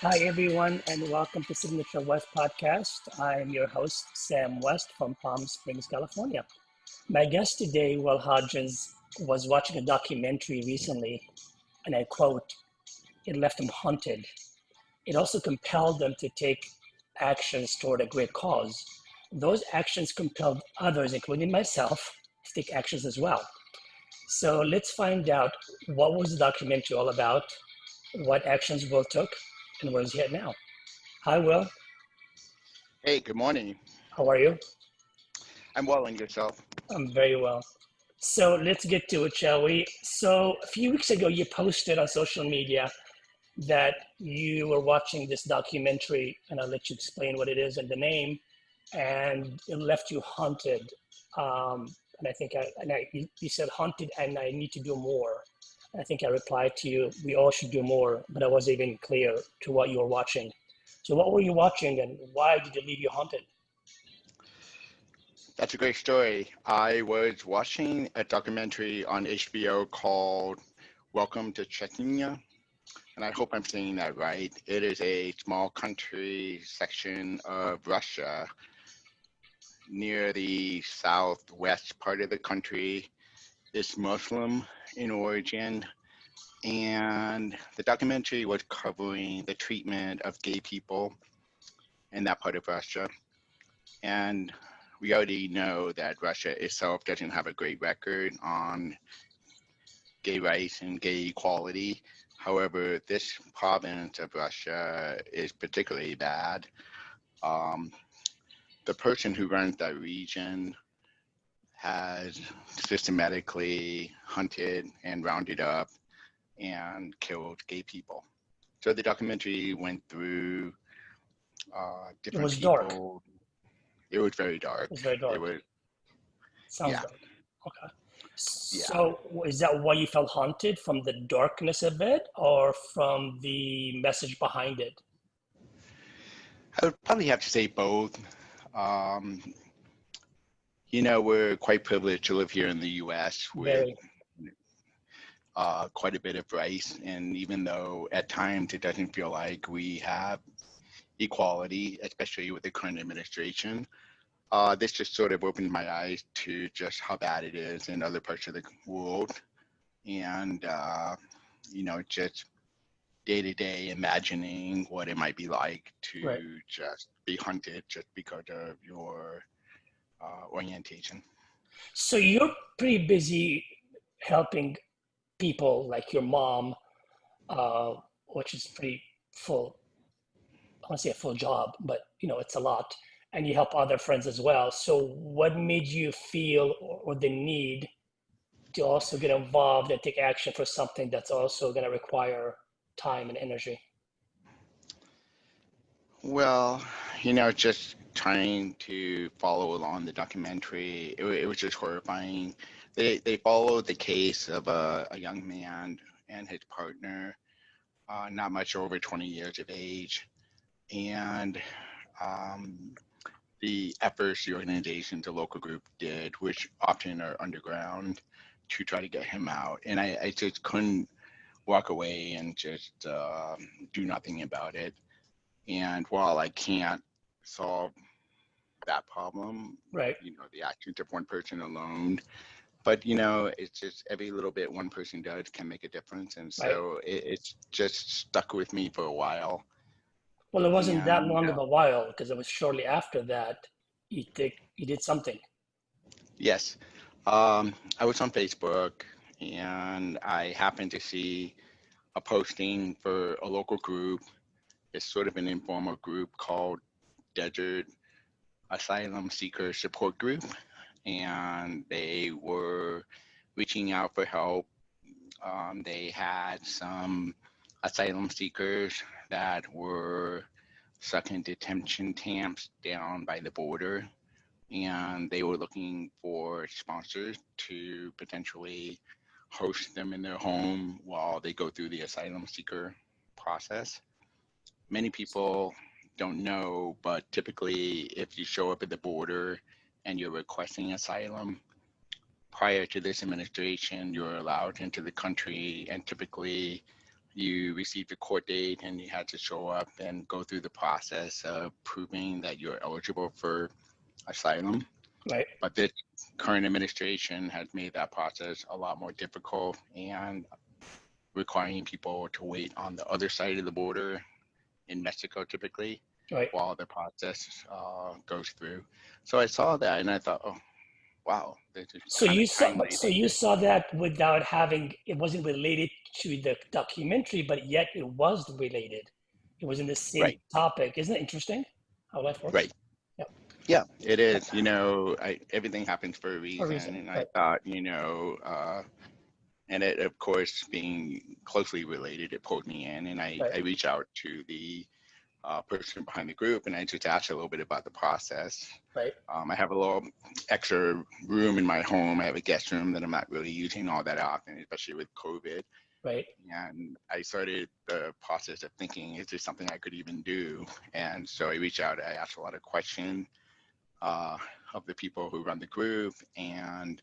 Hi, everyone, and welcome to Signature West Podcast. I'm your host, Sam West from Palm Springs, California. My guest today, Will Hodgins, was watching a documentary recently, and I quote, it left him haunted. It also compelled them to take actions toward a great cause. Those actions compelled others, including myself, to take actions as well. So let's find out what was the documentary all about, what actions Will took, and where he's at now. Hi, Will. Hey, good morning. How are you? I'm well, and yourself? I'm very well. So let's get to it, shall we? So a few weeks ago, you posted on social media that you were watching this documentary, and I'll let you explain what it is and the name, and it left you haunted. And I think you said haunted, and I need to do more. I think I replied to you, we all should do more, but I wasn't even clear to what you were watching. So what were you watching, and why did it leave you haunted? That's a great story. I was watching a documentary on HBO called Welcome to Chechnya, and I hope I'm saying that right. It is a small country section of Russia near the southwest part of the country. It's Muslim in origin, and the documentary was covering the treatment of gay people in that part of Russia. And we already know that Russia itself doesn't have a great record on gay rights and gay equality. However, this province of Russia is particularly bad. Um, the person who runs that region has systematically hunted and rounded up and killed gay people. So the documentary went through It different was dark. people. It was very It dark. was very It dark. was, Sounds yeah, dark. Okay. yeah. So is that why you felt haunted, from the darkness of it or from the message behind it? I would probably have to say both. Um, we're quite privileged to live here in the US with Very. quite a bit of rights. And even though at times it doesn't feel like we have equality, especially with the current administration, this just sort of opened my eyes to just how bad it is in other parts of the world. And, just day to day imagining what it might be like Right. to just be hunted just because of your orientation. So you're pretty busy helping people like your mom, uh, which is pretty full. I want to say a full job, but it's a lot. And you help other friends as well. So what made you feel or the need to also get involved and take action for something that's also going to require time and energy? Well, just trying to follow along the documentary, it was just horrifying. They followed the case of a young man and his partner, not much over 20 years of age, and um, the efforts the organization, the local group did, which often are underground, to try to get him out. And I just couldn't walk away and just do nothing about it. And while I can't solve that problem, Right. the actions of one person alone, but it's just every little bit one person does can make a difference. And Right. so it's just stuck with me for a while. Well, it wasn't that And long of a while because it was shortly after that you did something. yes, I was on Facebook and I happened to see a posting for a local group. It's sort of an informal group called Desert Asylum Seeker Support Group, and they were reaching out for help. They had some asylum seekers that were stuck in detention camps down by the border, and they were looking for sponsors to potentially host them in their home while they go through the asylum seeker process. Many people don't know, but typically, if you show up at the border and you're requesting asylum, prior to this administration, you're allowed into the country, and typically you received a court date and you had to show up and go through the process of proving that you're eligible for asylum. Right. But the current administration has made that process a lot more difficult and requiring people to wait on the other side of the border in Mexico typically Right. while the process goes through. So I saw that and I thought, oh, wow, this is So kind you of saw, timely. so you saw that without having, it wasn't related to the documentary, but yet it was related. It was in the same Right, topic. Isn't it interesting how life works? right. Yep. Yeah, it is. Everything happens for a For a reason. reason. And I Right. thought, and it, of course, being closely related, it pulled me in. And Right. I reached out to the person behind the group and I just asked a little bit about the process. Right. I have a little extra room in my home. I have a guest room that I'm not really using all that often, especially with COVID. Right. And I started the process of thinking, is this something I could even do? And so I reached out, I asked a lot of questions of the people who run the group. And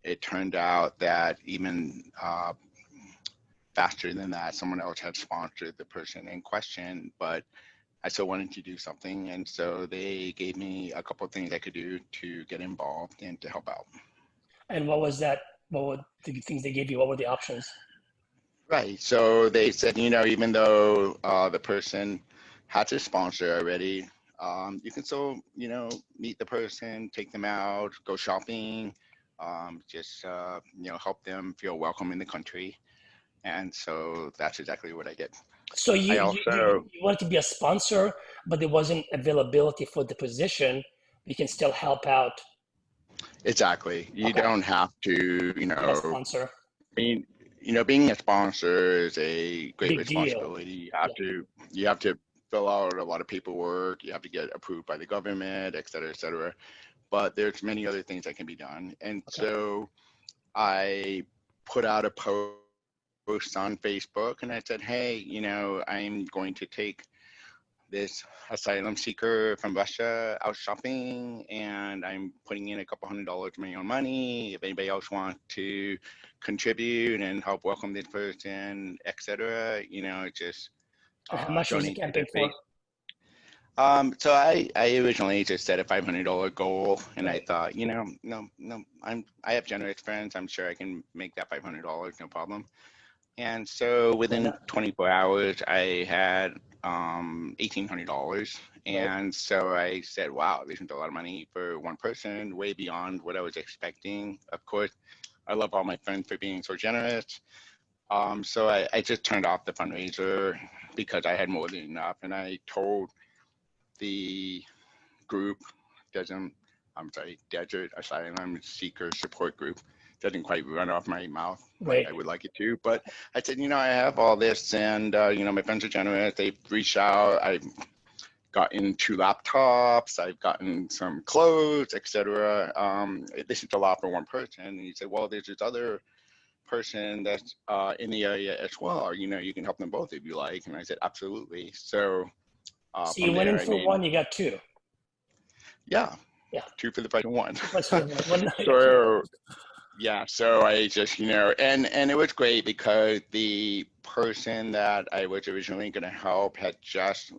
it turned out that even faster than that, someone else had sponsored the person in question, but I still wanted to do something. And so they gave me a couple of things I could do to get involved and to help out. And what was that? What were the things they gave you? What were the options? Right. So they said, even though the person had to sponsor already, you can still, meet the person, take them out, go shopping, just, help them feel welcome in the country. And so that's exactly what I did. So I you wanted to be a sponsor, but there wasn't availability for the position. You can still help out. exactly. You Okay. don't have to, Be a sponsor. being, being a sponsor is a great Big deal. responsibility. Yeah. You have to fill out a lot of paperwork. You have to get approved by the government, et cetera, et cetera. But there's many other things that can be done. And Okay. so I put out a post on Facebook and I said, hey, I'm going to take this asylum seeker from Russia out shopping and I'm putting in a couple $100 of my own money. If anybody else wants to contribute and help welcome this person, etc., just And how much was the donate to campaign their for? faith. So I originally just set a $500 goal and I Right. thought, no, I have generous friends. I'm sure I can make that $500, no problem. And so Why within not? 24 hours, I had $1,800. Right. And so I said, wow, this is a lot of money for one person, way beyond what I was expecting. Of course, I love all my friends for being so generous. So I just turned off the fundraiser because I had more than enough. And I told the group, Desert Asylum Seeker Support Group, doesn't quite run off my mouth like Right. I would like it to. But I said, I have all this and, my friends are generous. They've reached out. I've gotten 2 laptops. I've gotten some clothes, etc. This is a lot for one person. And he said, well, there's this other person that's in the area as well. You can help them both if you like. And I said, absolutely. So So you from went in there, I for made, one, you got two. yeah, Yeah. 2 for the price of 1. That's what it was. So yeah, so I just, and it was great because the person that I was originally going to help had just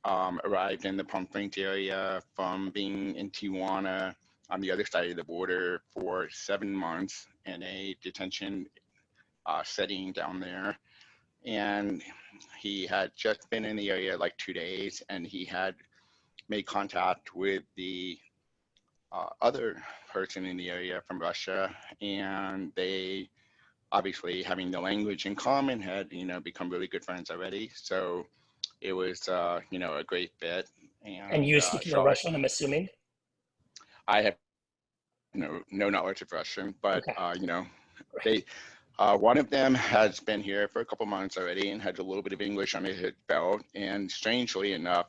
arrived in the Palm Springs area from being in Tijuana on the other side of the border for 7 months in a detention setting down there. And he had just been in the area like 2 days and he had made contact with the other person in the area from Russia, and they obviously having the language in common had become really good friends already. So it was a great fit. And And you speak no so Russian, I'm assuming. I have no knowledge of Russian, but Okay. they one of them has been here for a couple months already and had a little bit of English under his belt. And strangely enough,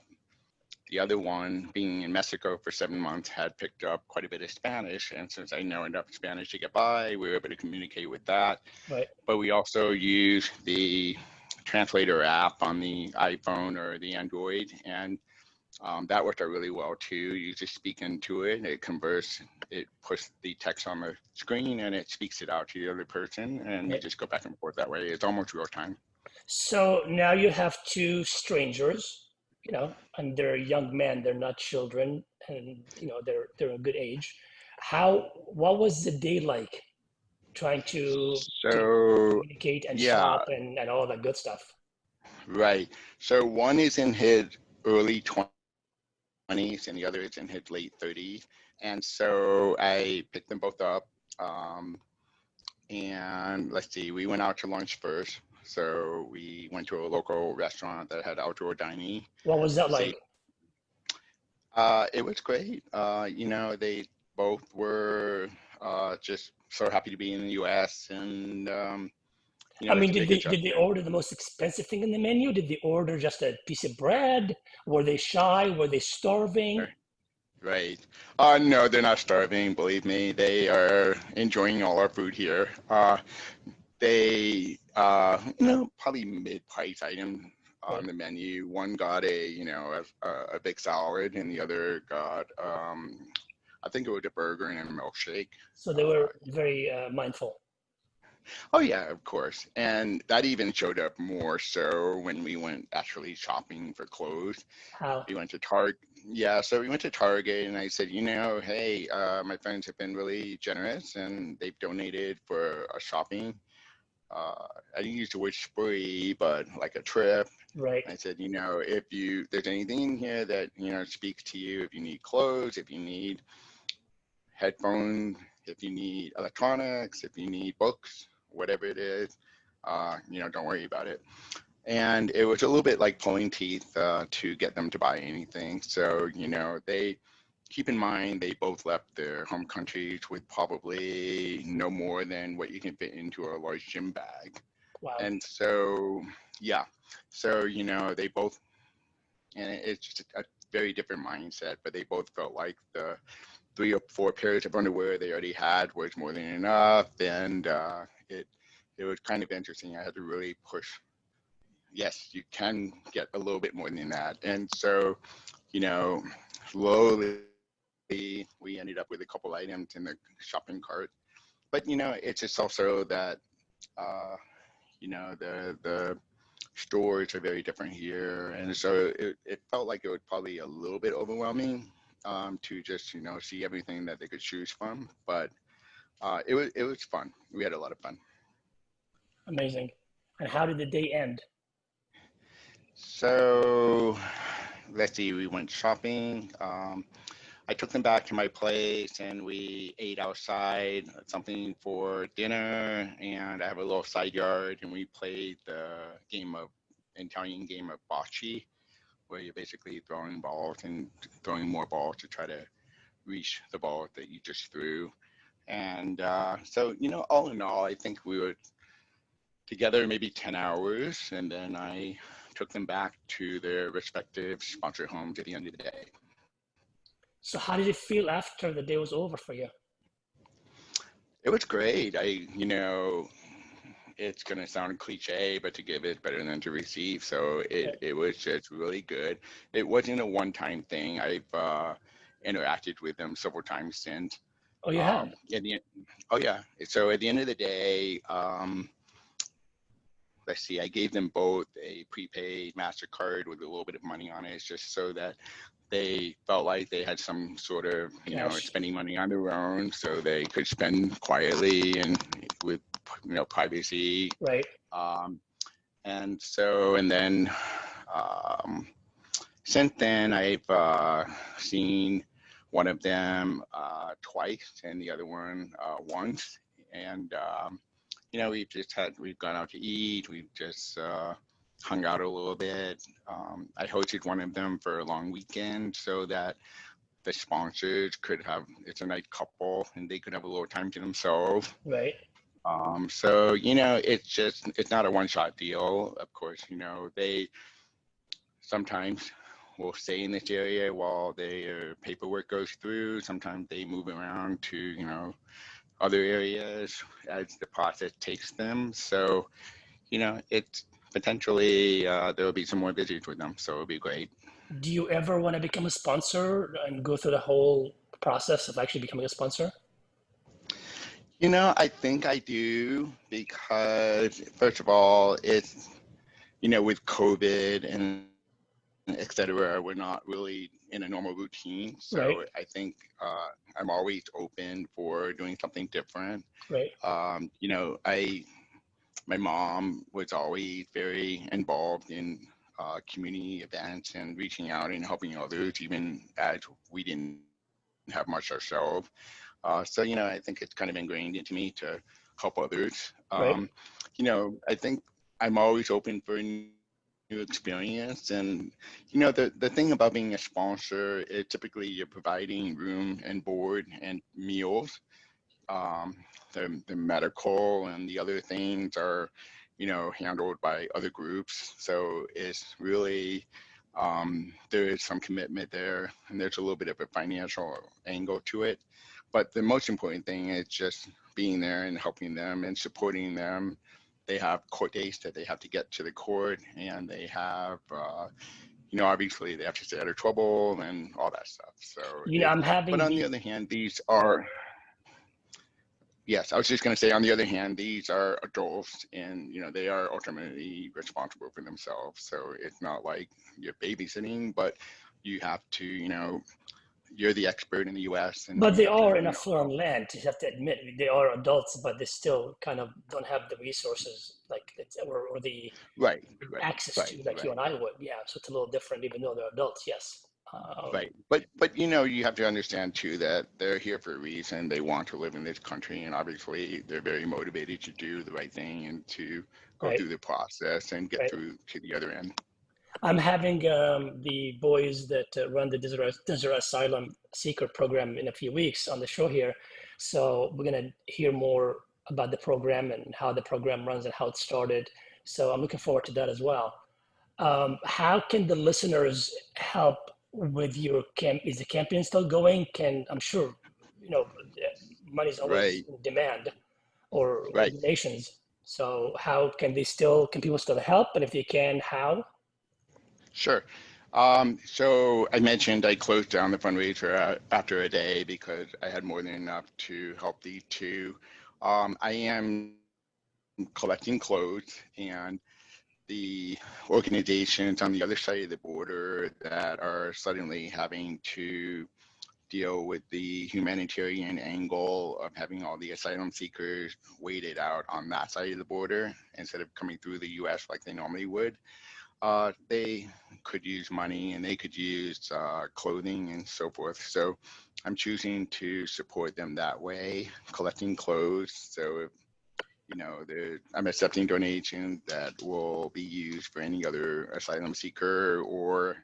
the other one, being in Mexico for 7 months, had picked up quite a bit of Spanish. And since I know enough Spanish to get by, we were able to communicate with that. Right. But we also use the Translator app on the iPhone or the Android. And That worked out really well too. You just speak into it, it converts, it puts the text on the screen and it speaks it out to the other person, and you Right. just go back and forth that way. It's almost real time. So now you have two strangers, and they're young men, they're not children, and they're a good age. What was the day like trying to So, communicate and yeah, shop and all that good stuff? right. So one is in his early 20s and the other is in his late 30s. And so I picked them both up. Um, and let's see, we went out to lunch first. So we went to a local restaurant that had outdoor dining. What was that Say, like? it was great. They both were just so happy to be in the U.S. and I mean, it's a did big they adjustment. order the most expensive thing in the menu? Did they order just a piece of bread? Were they shy? Were they starving? Right. No, they're not starving. Believe me, they are enjoying all our food here. They, probably mid-price item Right. on the menu. One got a big salad, and the other got, I think it was a burger and a milkshake. So they Uh, were very mindful. oh yeah, of course. And that even showed up more so when we went actually shopping for clothes. How? We went to Target. Yeah, so we went to Target, and I said, hey, my friends have been really generous, and they've donated for a shopping. I didn't use the word spree, but like a trip. Right. I said, if there's anything in here that speaks to you, if you need clothes, if you need headphones, if you need electronics, if you need books, whatever it is, don't worry about it. And it was a little bit like pulling teeth to get them to buy anything. So, they keep in mind they both left their home countries with probably no more than what you can fit into a large gym bag. Wow. And so, yeah, so, they both, and it's just a very different mindset, but they both felt like the 3 or 4 pairs of underwear they already had was more than enough. And it was kind of interesting. I had to really push, yes, you can get a little bit more than that. And so, you know, slowly we ended up with a couple items in the shopping cart. But it's just also that uh, the stores are very different here, and so it felt like it was probably a little bit overwhelming to just see everything that they could choose from. But it was fun. We had a lot of fun. Amazing. And how did the day end? So let's see. We went shopping. I took them back to my place and we ate outside, something for dinner, and I have a little side yard and we played the Italian game of bocce, where you're basically throwing balls and throwing more balls to try to reach the ball that you just threw. And so, all in all, I think we were together maybe 10 hours, and then I took them back to their respective sponsor homes at the end of the day. So how did it feel after the day was over for you? It was great. It's going to sound cliche, but to give is better than to receive. So Yeah. it was just really good. It wasn't a one-time thing. I've interacted with them several times since. Oh, you have? At the, oh yeah. So at the end of the day, let's see, I gave them both a prepaid MasterCard with a little bit of money on it, just so that they felt like they had some sort of, Cash. spending money on their own so they could spend quietly and with, privacy. Right. Um, and then um, since then, I've seen one of them twice and the other one once. And we've gone out to eat. We've just hung out a little bit. I hosted one of them for a long weekend so that the sponsors could have, it's a nice couple and they could have a little time to themselves. Right. So, it's not a one shot deal. Of course, they sometimes will stay in this area while their paperwork goes through. Sometimes they move around to, other areas as the process takes them. So, it's potentially there'll be some more visits with them. So it'll be great. Do you ever want to become a sponsor and go through the whole process of actually becoming a sponsor? I think I do because, first of all, it's, with COVID and et cetera, we're not really in a normal routine. Right, So I think I'm always open for doing something different. right, My mom was always very involved in community events and reaching out and helping others, even as we didn't have much ourselves. So, I think it's kind of ingrained into me to help others. right. I think I'm always open for new experience. And, the thing about being a sponsor is typically you're providing room and board and meals. Um, the medical and the other things are, handled by other groups. So it's really, there is some commitment there, and there's a little bit of a financial angle to it. But the most important thing is just being there and helping them and supporting them. They have court dates that they have to get to the court, and they have, obviously they have to stay out of trouble and all that stuff. So I'm but having on the the other hand, yes, I was just going to say, on the other hand, these are adults and, they are ultimately responsible for themselves. So it's not like you're babysitting, but you have to, you're the expert in the US and But you they have to, are in a foreign land. You have to admit they are adults, but they still kind of don't have the resources or the right, access right, to like you right. and I would. Yeah, so it's a little different, even though they're adults. Yes. Right. But you have to understand too that they're here for a reason. They want to live in this country, and obviously they're very motivated to do the right thing and to go Right, through the process and get right. through to the other end. I'm having the boys that run the Desert Asylum Seeker program in a few weeks on the show here. So we're going to hear more about the program and how the program runs and how it started. So I'm looking forward to that as well. How can the listeners help with your camp? Is the campaign still going? I'm sure, you know, money's always Right, in demand or right. donations. So how can people still help? And if they can, how? Sure. So I mentioned I closed down the fundraiser after a day because I had more than enough to help the two. I am collecting clothes, and the organizations on the other side of the border that are suddenly having to deal with the humanitarian angle of having all the asylum seekers waited out on that side of the border instead of coming through the US like they normally would. They could use money and they could use clothing and so forth. So I'm choosing to support them that way, collecting clothes. So I'm accepting donations that will be used for any other asylum seeker, or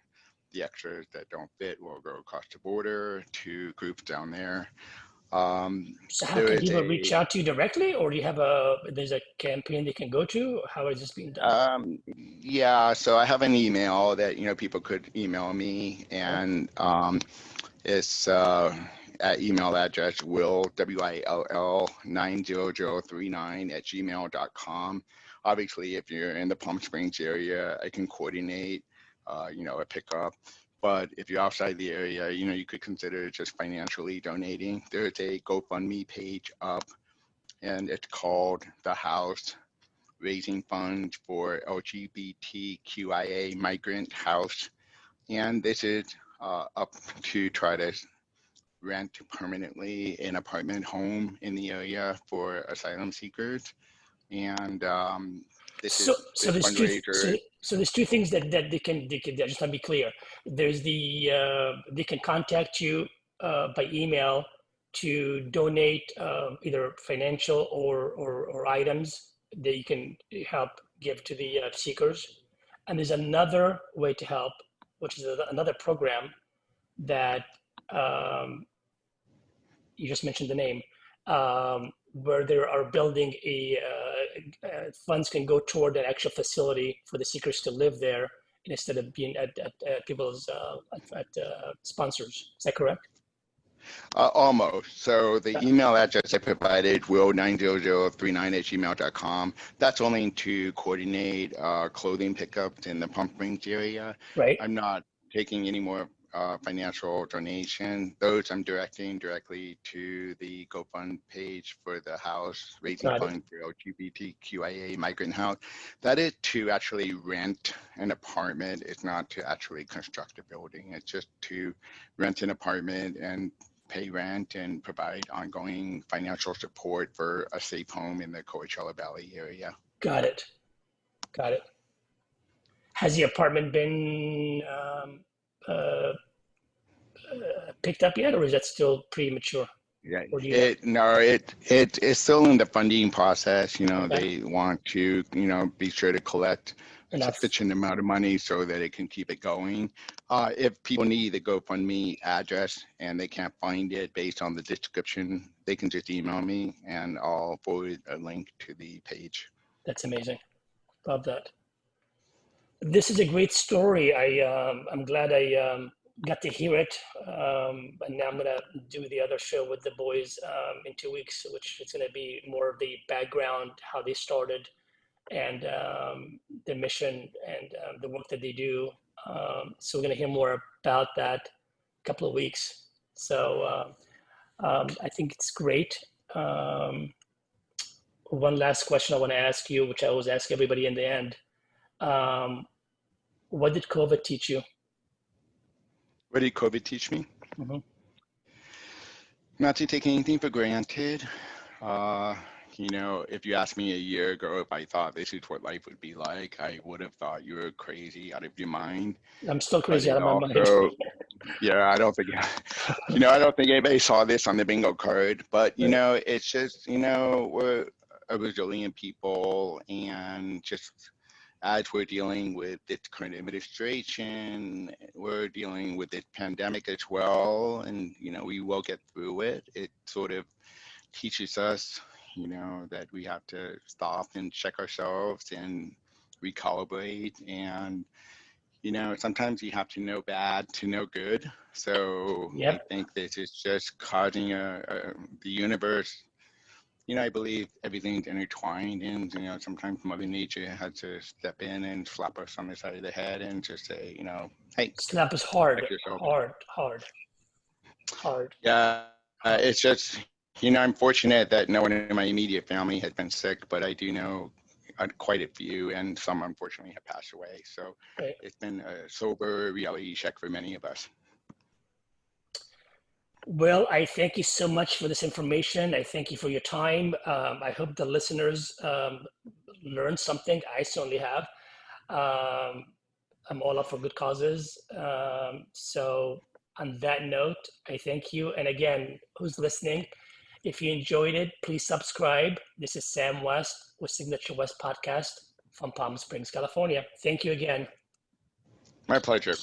the extras that don't fit will go across the border to groups down there. So how There can is people reach a out to you directly, or do you have there's a campaign they can go to? How is this being done? yeah, so I have an email that people could email me, Okay. and it's at email address Will 90039 at gmail.com. Obviously, if you're in the Palm Springs area, I can coordinate, a pickup. But if you're outside the area, you could consider just financially donating. There's a GoFundMe page up, and it's called The House, raising funds for LGBTQIA migrant house. And this is up to try to rent permanently an apartment home in the area for asylum seekers. And So this there's two fundraiser. so there's two things that they can just let me be clear. There's they can contact you by email to donate either financial or items that you can help give to the seekers. And there's another way to help, which is another program that you just mentioned the name, where they are building funds can go toward an actual facility for the seekers to live there instead of being at people's sponsors. Is that correct? Almost. So the Yeah. email address I provided, will90039 at gmail.com, that's only to coordinate clothing pickups in the Palm Springs area. Right. I'm not taking any more financial donation. Those I'm directing directly to the GoFund page for the house, raising Got it. funds for LGBTQIA migrant house. That is to actually rent an apartment. It's not to actually construct a building. It's just to rent an apartment and pay rent and provide ongoing financial support for a safe home in the Coachella Valley area. Got it. Got it. Has the apartment been picked up yet, or is that still premature? Yeah, Or do you know? it's still in the funding process. You know, Okay. they want to, be sure to collect a Enough. sufficient amount of money so that it can keep it going. If people need the GoFundMe address and they can't find it based on the description, they can just email me and I'll forward a link to the page. That's amazing. Love that. This is a great story. I'm glad I got to hear it. And now I'm gonna do the other show with the boys in 2 weeks, which is gonna be more of the background, how they started, and the mission and the work that they do. So we're gonna hear more about that a couple of weeks. So I think it's great. One last question I want to ask you, which I always ask everybody in the end. What did COVID teach you? What did COVID teach me? Mm-hmm. Not to take anything for granted. If you asked me a year ago if I thought this is what life would be like, I would have thought you were crazy, out of your mind. I'm still But crazy it out of my mind. also, yeah, I don't think, I don't think anybody saw this on the bingo card. But it's just, we're a resilient people, and just as we're dealing with this current administration, we're dealing with this pandemic as well, and we will get through it. It sort of teaches us, that we have to stop and check ourselves and recalibrate. And, sometimes you have to know bad to know good. So I Yep. think this is just causing the universe. I believe everything's intertwined, and, sometimes Mother Nature has to step in and slap us on the side of the head and just say, hey, Slap is hard, check yourself. hard. Yeah, it's just, I'm fortunate that no one in my immediate family has been sick, but I do know quite a few, and some unfortunately have passed away. So Right. it's been a sober reality check for many of us. Well, I thank you so much for this information. I thank you for your time. I hope the listeners learned something. I certainly have. I'm all up for good causes. So on that note, I thank you. And again, who's listening, if you enjoyed it, please subscribe. This is Sam West with Signature West Podcast from Palm Springs, California. Thank you again. My pleasure.